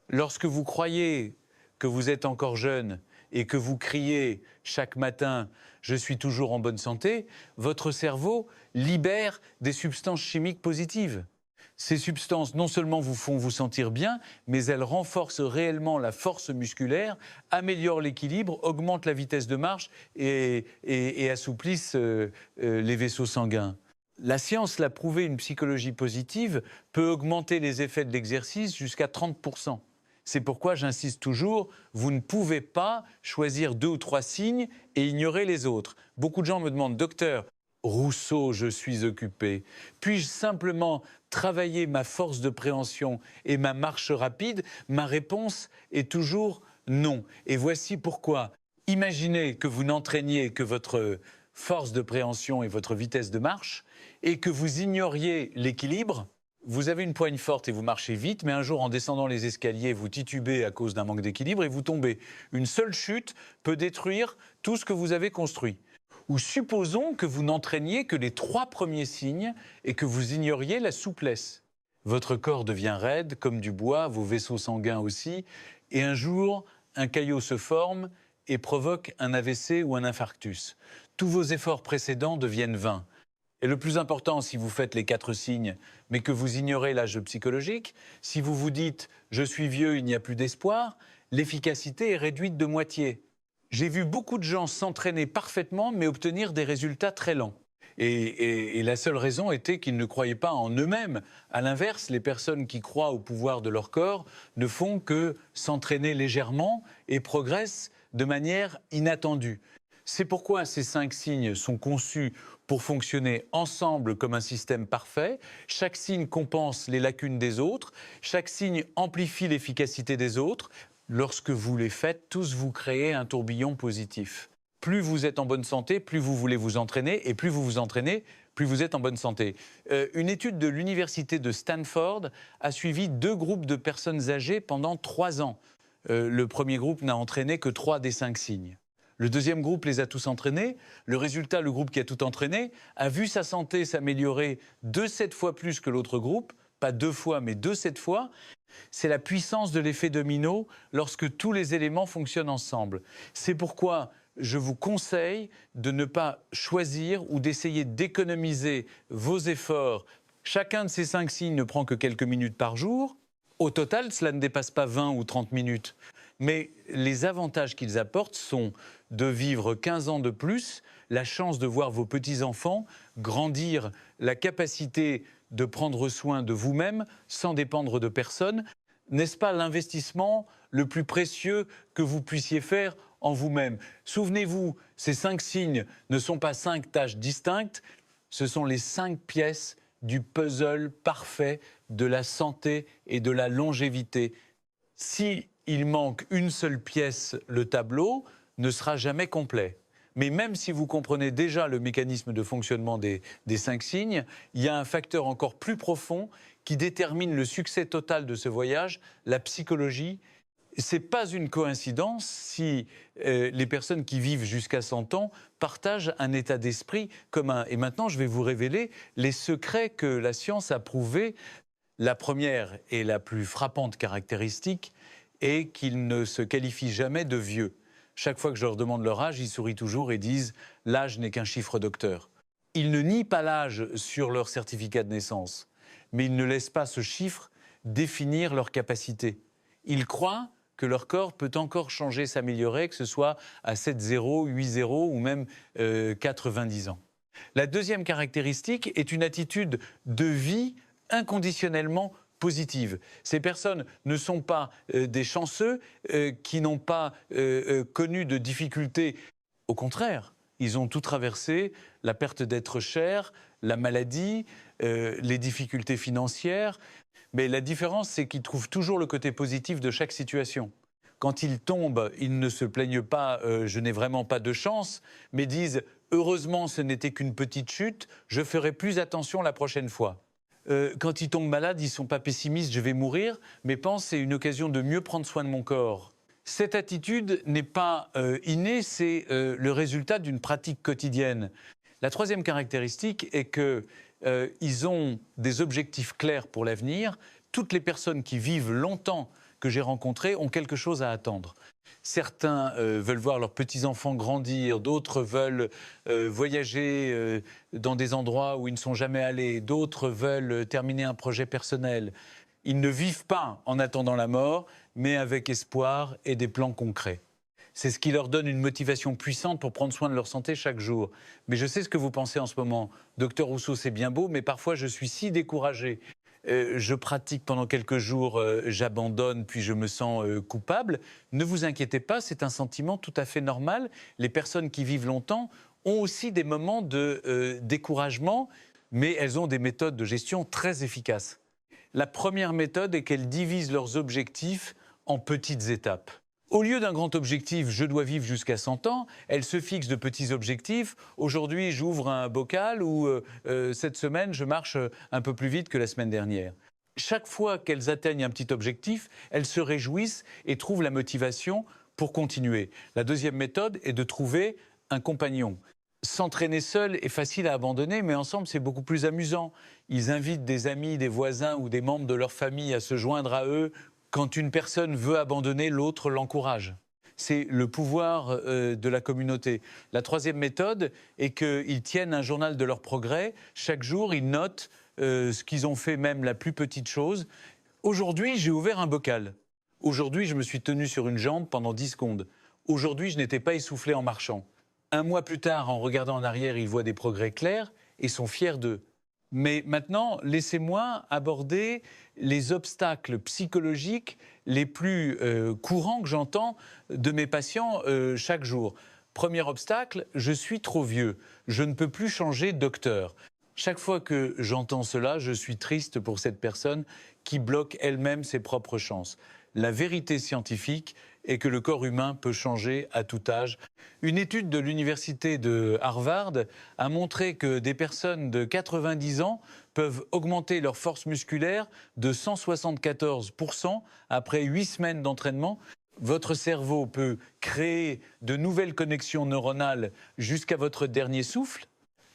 Lorsque vous croyez que vous êtes encore jeune et que vous criez chaque matin « je suis toujours en bonne santé », votre cerveau libère des substances chimiques positives. Ces substances non seulement vous font vous sentir bien, mais elles renforcent réellement la force musculaire, améliorent l'équilibre, augmentent la vitesse de marche et assouplissent les vaisseaux sanguins. La science l'a prouvé, une psychologie positive peut augmenter les effets de l'exercice jusqu'à 30%. C'est pourquoi j'insiste toujours, vous ne pouvez pas choisir 2 ou 3 signes et ignorer les autres. Beaucoup de gens me demandent « Docteur, Rousseau, je suis occupé. Puis-je simplement travailler ma force de préhension et ma marche rapide ?» Ma réponse est toujours non. Et voici pourquoi. Imaginez que vous n'entraîniez que votre force de préhension et votre vitesse de marche et que vous ignoriez l'équilibre. Vous avez une poigne forte et vous marchez vite, mais un jour, en descendant les escaliers, vous titubez à cause d'un manque d'équilibre et vous tombez. Une seule chute peut détruire tout ce que vous avez construit. Ou supposons que vous n'entraîniez que les 3 premiers signes et que vous ignoriez la souplesse. Votre corps devient raide, comme du bois, vos vaisseaux sanguins aussi, et un jour, un caillot se forme et provoque un AVC ou un infarctus. Tous vos efforts précédents deviennent vains. Et le plus important, si vous faites les 4 signes, mais que vous ignorez l'âge psychologique, si vous vous dites « je suis vieux, il n'y a plus d'espoir », l'efficacité est réduite de moitié. J'ai vu beaucoup de gens s'entraîner parfaitement, mais obtenir des résultats très lents. Et la seule raison était qu'ils ne croyaient pas en eux-mêmes. À l'inverse, les personnes qui croient au pouvoir de leur corps ne font que s'entraîner légèrement et progressent de manière inattendue. C'est pourquoi ces 5 signes sont conçus pour fonctionner ensemble comme un système parfait. Chaque signe compense les lacunes des autres, chaque signe amplifie l'efficacité des autres. Lorsque vous les faites, tous vous créez un tourbillon positif. Plus vous êtes en bonne santé, plus vous voulez vous entraîner, et plus vous vous entraînez, plus vous êtes en bonne santé. Une étude de l'université de Stanford a suivi 2 groupes de personnes âgées pendant 3 ans. Le premier groupe n'a entraîné que 3 des 5 signes. Le deuxième groupe les a tous entraînés. Le résultat, le groupe qui a tout entraîné, a vu sa santé s'améliorer 2,7 fois plus que l'autre groupe. Pas 2 fois, mais 2,7 fois. C'est la puissance de l'effet domino lorsque tous les éléments fonctionnent ensemble. C'est pourquoi je vous conseille de ne pas choisir ou d'essayer d'économiser vos efforts. Chacun de ces 5 signes ne prend que quelques minutes par jour. Au total, cela ne dépasse pas 20 ou 30 minutes. Mais les avantages qu'ils apportent sont de vivre 15 ans de plus, la chance de voir vos petits-enfants grandir, la capacité de prendre soin de vous-même sans dépendre de personne. N'est-ce pas l'investissement le plus précieux que vous puissiez faire en vous-même. Souvenez-vous, ces 5 signes ne sont pas 5 tâches distinctes, ce sont les 5 pièces du puzzle parfait de la santé et de la longévité. Si il manque une seule pièce, le tableau ne sera jamais complet. Mais même si vous comprenez déjà le mécanisme de fonctionnement des 5 signes, il y a un facteur encore plus profond qui détermine le succès total de ce voyage, la psychologie. Ce n'est pas une coïncidence si les personnes qui vivent jusqu'à 100 ans partagent un état d'esprit commun. Et maintenant, je vais vous révéler les secrets que la science a prouvés. La première et la plus frappante caractéristique est qu'ils ne se qualifient jamais de vieux. Chaque fois que je leur demande leur âge, ils sourient toujours et disent « l'âge n'est qu'un chiffre docteur ». Ils ne nient pas l'âge sur leur certificat de naissance, mais ils ne laissent pas ce chiffre définir leur capacité. Ils croient que leur corps peut encore changer, s'améliorer, que ce soit à 7-0, 8-0 ou même 90 ans. La deuxième caractéristique est une attitude de vie inconditionnellement positive. Ces personnes ne sont pas des chanceux qui n'ont pas connu de difficultés. Au contraire, ils ont tout traversé, la perte d'être cher, la maladie, les difficultés financières. Mais la différence, c'est qu'ils trouvent toujours le côté positif de chaque situation. Quand ils tombent, ils ne se plaignent pas « je n'ai vraiment pas de chance », mais disent « heureusement, ce n'était qu'une petite chute, je ferai plus attention la prochaine fois ». Quand ils tombent malades, ils ne sont pas pessimistes, je vais mourir, mais pensent c'est une occasion de mieux prendre soin de mon corps. Cette attitude n'est pas innée, c'est le résultat d'une pratique quotidienne. La troisième caractéristique est qu'ils ont des objectifs clairs pour l'avenir. Toutes les personnes qui vivent longtemps que j'ai rencontrées ont quelque chose à attendre. Certains veulent voir leurs petits-enfants grandir, d'autres veulent voyager dans des endroits où ils ne sont jamais allés, d'autres veulent terminer un projet personnel. Ils ne vivent pas en attendant la mort, mais avec espoir et des plans concrets. C'est ce qui leur donne une motivation puissante pour prendre soin de leur santé chaque jour. Mais je sais ce que vous pensez en ce moment. Docteur Rousseau, c'est bien beau, mais parfois je suis si découragé. Je pratique pendant quelques jours, j'abandonne, puis je me sens coupable. Ne vous inquiétez pas, c'est un sentiment tout à fait normal. Les personnes qui vivent longtemps ont aussi des moments de découragement, mais elles ont des méthodes de gestion très efficaces. La première méthode est qu'elles divisent leurs objectifs en petites étapes. Au lieu d'un grand objectif, je dois vivre jusqu'à 100 ans, elles se fixent de petits objectifs. Aujourd'hui, j'ouvre un bocal ou cette semaine, je marche un peu plus vite que la semaine dernière. Chaque fois qu'elles atteignent un petit objectif, elles se réjouissent et trouvent la motivation pour continuer. La deuxième méthode est de trouver un compagnon. S'entraîner seul est facile à abandonner, mais ensemble, c'est beaucoup plus amusant. Ils invitent des amis, des voisins ou des membres de leur famille à se joindre à eux. Quand une personne veut abandonner, l'autre l'encourage. C'est le pouvoir de la communauté. La troisième méthode est qu'ils tiennent un journal de leur progrès. Chaque jour, ils notent ce qu'ils ont fait, même la plus petite chose. Aujourd'hui, j'ai ouvert un bocal. Aujourd'hui, je me suis tenu sur une jambe pendant 10 secondes. Aujourd'hui, je n'étais pas essoufflé en marchant. Un mois plus tard, en regardant en arrière, ils voient des progrès clairs et sont fiers d'eux. Mais maintenant, laissez-moi aborder les obstacles psychologiques les plus courants que j'entends de mes patients chaque jour. Premier obstacle, je suis trop vieux, je ne peux plus changer de docteur. Chaque fois que j'entends cela, je suis triste pour cette personne qui bloque elle-même ses propres chances. La vérité scientifique est que le corps humain peut changer à tout âge. Une étude de l'université de Harvard a montré que des personnes de 90 ans peuvent augmenter leur force musculaire de 174% après 8 semaines d'entraînement. Votre cerveau peut créer de nouvelles connexions neuronales jusqu'à votre dernier souffle.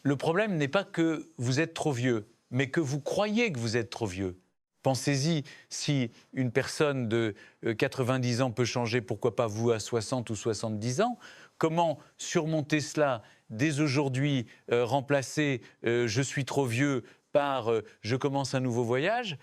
Le problème n'est pas que vous êtes trop vieux, mais que vous croyez que vous êtes trop vieux. Pensez-y, si une personne de 90 ans peut changer, pourquoi pas vous à 60 ou 70 ans? Comment surmonter cela dès aujourd'hui, remplacer « je suis trop vieux » par « je commence un nouveau voyage ».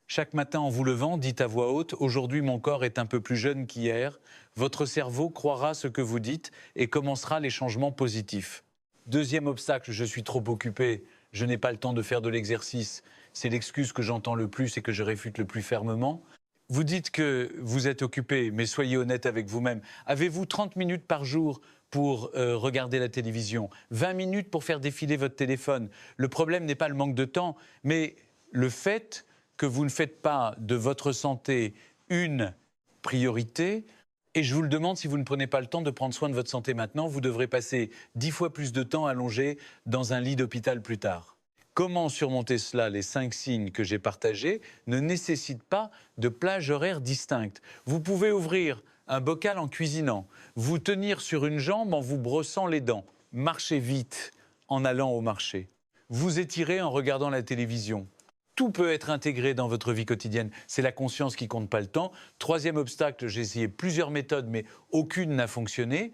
Chaque matin en vous levant, dites à voix haute « aujourd'hui mon corps est un peu plus jeune qu'hier ». Votre cerveau croira ce que vous dites et commencera les changements positifs. Deuxième obstacle, je suis trop occupé, je n'ai pas le temps de faire de l'exercice. C'est l'excuse que j'entends le plus et que je réfute le plus fermement. Vous dites que vous êtes occupé, mais soyez honnête avec vous-même. Avez-vous 30 minutes par jour pour regarder la télévision, 20 minutes pour faire défiler votre téléphone? Le problème n'est pas le manque de temps, mais le fait que vous ne faites pas de votre santé une priorité. Et je vous le demande, si vous ne prenez pas le temps de prendre soin de votre santé maintenant, vous devrez passer 10 fois plus de temps allongé dans un lit d'hôpital plus tard. Comment surmonter cela? Les 5 signes que j'ai partagés ne nécessitent pas de plage horaire distincte. Vous pouvez ouvrir un bocal en cuisinant, vous tenir sur une jambe en vous brossant les dents, marcher vite en allant au marché, vous étirer en regardant la télévision. Tout peut être intégré dans votre vie quotidienne. C'est la conscience qui compte pas le temps. Troisième obstacle, j'ai essayé plusieurs méthodes, mais aucune n'a fonctionné.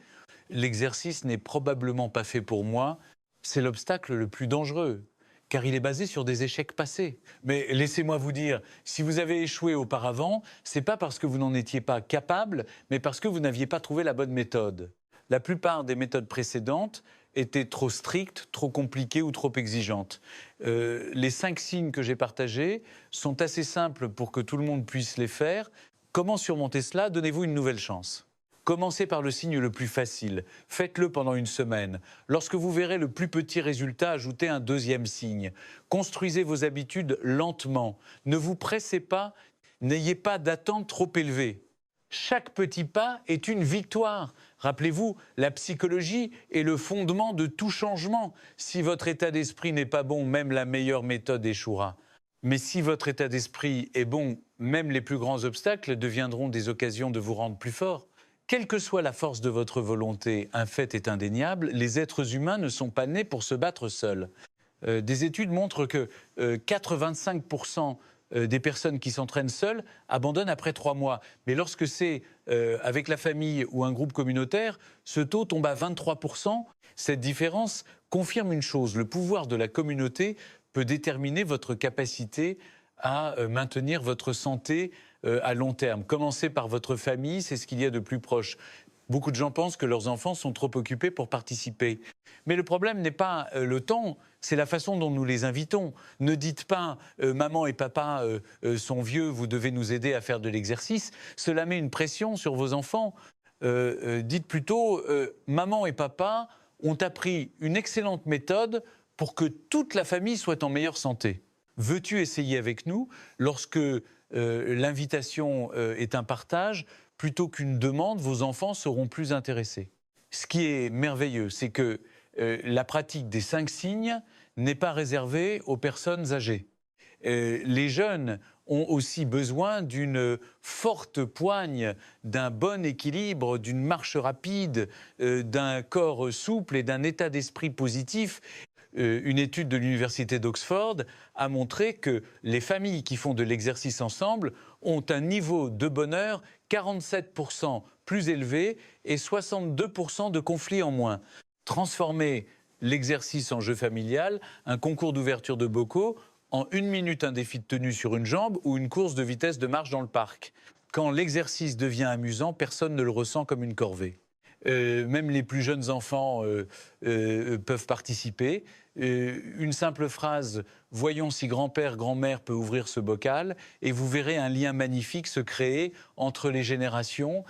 L'exercice n'est probablement pas fait pour moi. C'est l'obstacle le plus dangereux, car il est basé sur des échecs passés. Mais laissez-moi vous dire, si vous avez échoué auparavant, c'est pas parce que vous n'en étiez pas capable, mais parce que vous n'aviez pas trouvé la bonne méthode. La plupart des méthodes précédentes étaient trop strictes, trop compliquées ou trop exigeantes. Les 5 signes que j'ai partagés sont assez simples pour que tout le monde puisse les faire. Comment surmonter cela? Donnez-vous une nouvelle chance. Commencez par le signe le plus facile. Faites-le pendant une semaine. Lorsque vous verrez le plus petit résultat, ajoutez un deuxième signe. Construisez vos habitudes lentement. Ne vous pressez pas, n'ayez pas d'attente trop élevée. Chaque petit pas est une victoire. Rappelez-vous, la psychologie est le fondement de tout changement. Si votre état d'esprit n'est pas bon, même la meilleure méthode échouera. Mais si votre état d'esprit est bon, même les plus grands obstacles deviendront des occasions de vous rendre plus fort. Quelle que soit la force de votre volonté, un fait est indéniable, les êtres humains ne sont pas nés pour se battre seuls. Des études montrent que 85% des personnes qui s'entraînent seules abandonnent après 3 mois. Mais lorsque c'est avec la famille ou un groupe communautaire, ce taux tombe à 23%. Cette différence confirme une chose, le pouvoir de la communauté peut déterminer votre capacité à maintenir votre santé à long terme. Commencez par votre famille, c'est ce qu'il y a de plus proche. Beaucoup de gens pensent que leurs enfants sont trop occupés pour participer. Mais le problème n'est pas le temps, c'est la façon dont nous les invitons. Ne dites pas maman et papa sont vieux, vous devez nous aider à faire de l'exercice. Cela met une pression sur vos enfants. Dites plutôt maman et papa ont appris une excellente méthode pour que toute la famille soit en meilleure santé. Veux-tu essayer avec nous? Lorsque l'invitation est un partage, plutôt qu'une demande, vos enfants seront plus intéressés. Ce qui est merveilleux, c'est que la pratique des 5 signes n'est pas réservée aux personnes âgées. Les jeunes ont aussi besoin d'une forte poigne, d'un bon équilibre, d'une marche rapide, d'un corps souple et d'un état d'esprit positif. Une étude de l'université d'Oxford a montré que les familles qui font de l'exercice ensemble ont un niveau de bonheur 47% plus élevé et 62% de conflits en moins. Transformer l'exercice en jeu familial, un concours d'ouverture de bocaux, en 1 minute un défi de tenue sur une jambe ou une course de vitesse de marche dans le parc. Quand l'exercice devient amusant, personne ne le ressent comme une corvée. Même les plus jeunes enfants peuvent participer. Une simple phrase « Voyons si grand-père, grand-mère peut ouvrir ce bocal » et vous verrez un lien magnifique se créer entre les générations.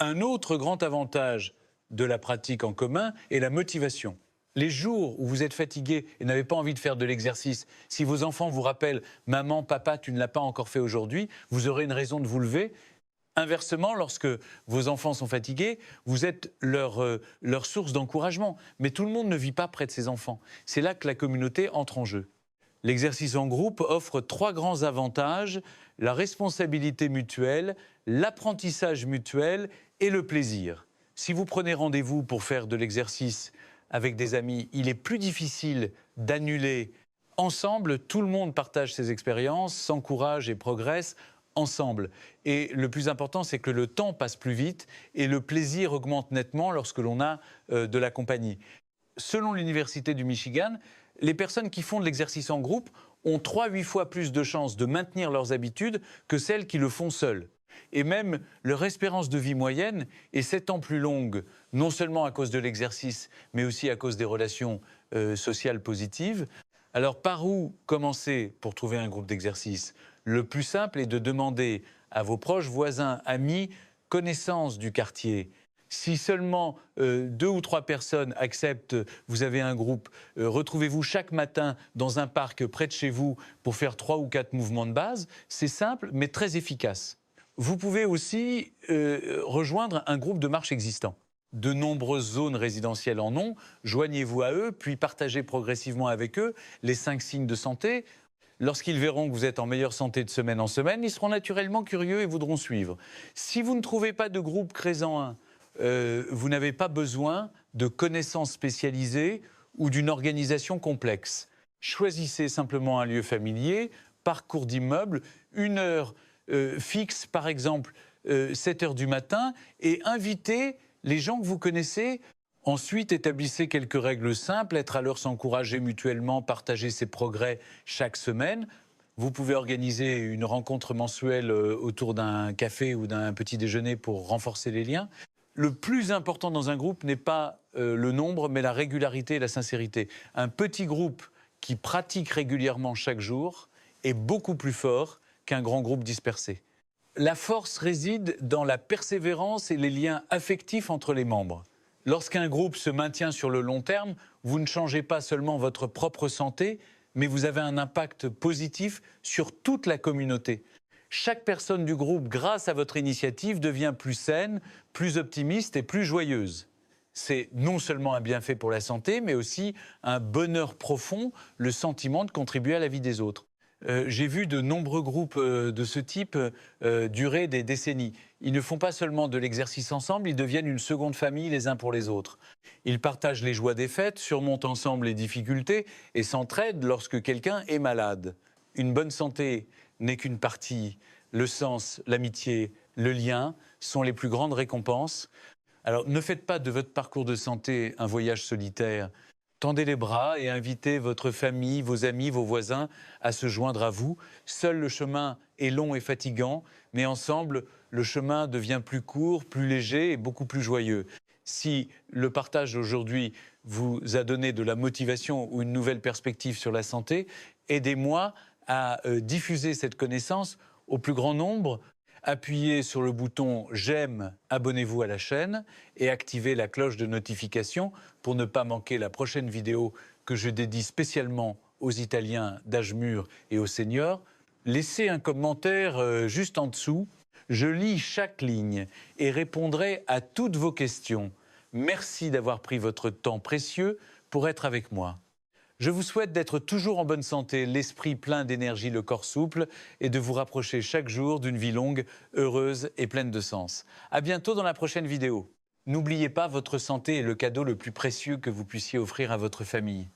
Un autre grand avantage de la pratique en commun est la motivation. Les jours où vous êtes fatigué et n'avez pas envie de faire de l'exercice, si vos enfants vous rappellent « Maman, papa, tu ne l'as pas encore fait aujourd'hui », vous aurez une raison de vous lever. Inversement, lorsque vos enfants sont fatigués, vous êtes leur source d'encouragement. Mais tout le monde ne vit pas près de ses enfants. C'est là que la communauté entre en jeu. L'exercice en groupe offre 3 grands avantages, la responsabilité mutuelle, l'apprentissage mutuel et le plaisir. Si vous prenez rendez-vous pour faire de l'exercice avec des amis, il est plus difficile d'annuler. Ensemble, tout le monde partage ses expériences, s'encourage et progresse ensemble. Et le plus important, c'est que le temps passe plus vite et le plaisir augmente nettement lorsque l'on a de la compagnie. Selon l'Université du Michigan, les personnes qui font de l'exercice en groupe ont 3 à 8 fois plus de chances de maintenir leurs habitudes que celles qui le font seules. Et même leur espérance de vie moyenne est 7 ans plus longue, non seulement à cause de l'exercice, mais aussi à cause des relations sociales positives. Alors par où commencer pour trouver un groupe d'exercice? Le plus simple est de demander à vos proches, voisins, amis, connaissances du quartier. Si seulement 2 ou 3 personnes acceptent, vous avez un groupe, retrouvez-vous chaque matin dans un parc près de chez vous pour faire 3 ou 4 mouvements de base. C'est simple, mais très efficace. Vous pouvez aussi rejoindre un groupe de marche existant. De nombreuses zones résidentielles en ont. Joignez-vous à eux, puis partagez progressivement avec eux les 5 signes de santé. Lorsqu'ils verront que vous êtes en meilleure santé de semaine en semaine, ils seront naturellement curieux et voudront suivre. Si vous ne trouvez pas de groupe Crésan 1, vous n'avez pas besoin de connaissances spécialisées ou d'une organisation complexe. Choisissez simplement un lieu familier, parcours d'immeuble, une heure fixe, par exemple 7 heures du matin, et invitez les gens que vous connaissez. Ensuite, établissez quelques règles simples, être à l'heure, s'encourager mutuellement, partager ses progrès chaque semaine. Vous pouvez organiser une rencontre mensuelle autour d'un café ou d'un petit déjeuner pour renforcer les liens. Le plus important dans un groupe n'est pas le nombre, mais la régularité et la sincérité. Un petit groupe qui pratique régulièrement chaque jour est beaucoup plus fort qu'un grand groupe dispersé. La force réside dans la persévérance et les liens affectifs entre les membres. Lorsqu'un groupe se maintient sur le long terme, vous ne changez pas seulement votre propre santé, mais vous avez un impact positif sur toute la communauté. Chaque personne du groupe, grâce à votre initiative, devient plus saine, plus optimiste et plus joyeuse. C'est non seulement un bienfait pour la santé, mais aussi un bonheur profond, le sentiment de contribuer à la vie des autres. J'ai vu de nombreux groupes de ce type durer des décennies. Ils ne font pas seulement de l'exercice ensemble, ils deviennent une seconde famille les uns pour les autres. Ils partagent les joies des fêtes, surmontent ensemble les difficultés et s'entraident lorsque quelqu'un est malade. Une bonne santé n'est qu'une partie. Le sens, l'amitié, le lien sont les plus grandes récompenses. Alors ne faites pas de votre parcours de santé un voyage solitaire. Tendez les bras et invitez votre famille, vos amis, vos voisins à se joindre à vous. Seul le chemin est long et fatigant, mais ensemble, le chemin devient plus court, plus léger et beaucoup plus joyeux. Si le partage aujourd'hui vous a donné de la motivation ou une nouvelle perspective sur la santé, aidez-moi à diffuser cette connaissance au plus grand nombre. Appuyez sur le bouton « J'aime », abonnez-vous à la chaîne et activez la cloche de notification pour ne pas manquer la prochaine vidéo que je dédie spécialement aux Italiens d'âge mûr et aux seniors. Laissez un commentaire juste en dessous. Je lis chaque ligne et répondrai à toutes vos questions. Merci d'avoir pris votre temps précieux pour être avec moi. Je vous souhaite d'être toujours en bonne santé, l'esprit plein d'énergie, le corps souple, et de vous rapprocher chaque jour d'une vie longue, heureuse et pleine de sens. À bientôt dans la prochaine vidéo. N'oubliez pas, votre santé est le cadeau le plus précieux que vous puissiez offrir à votre famille.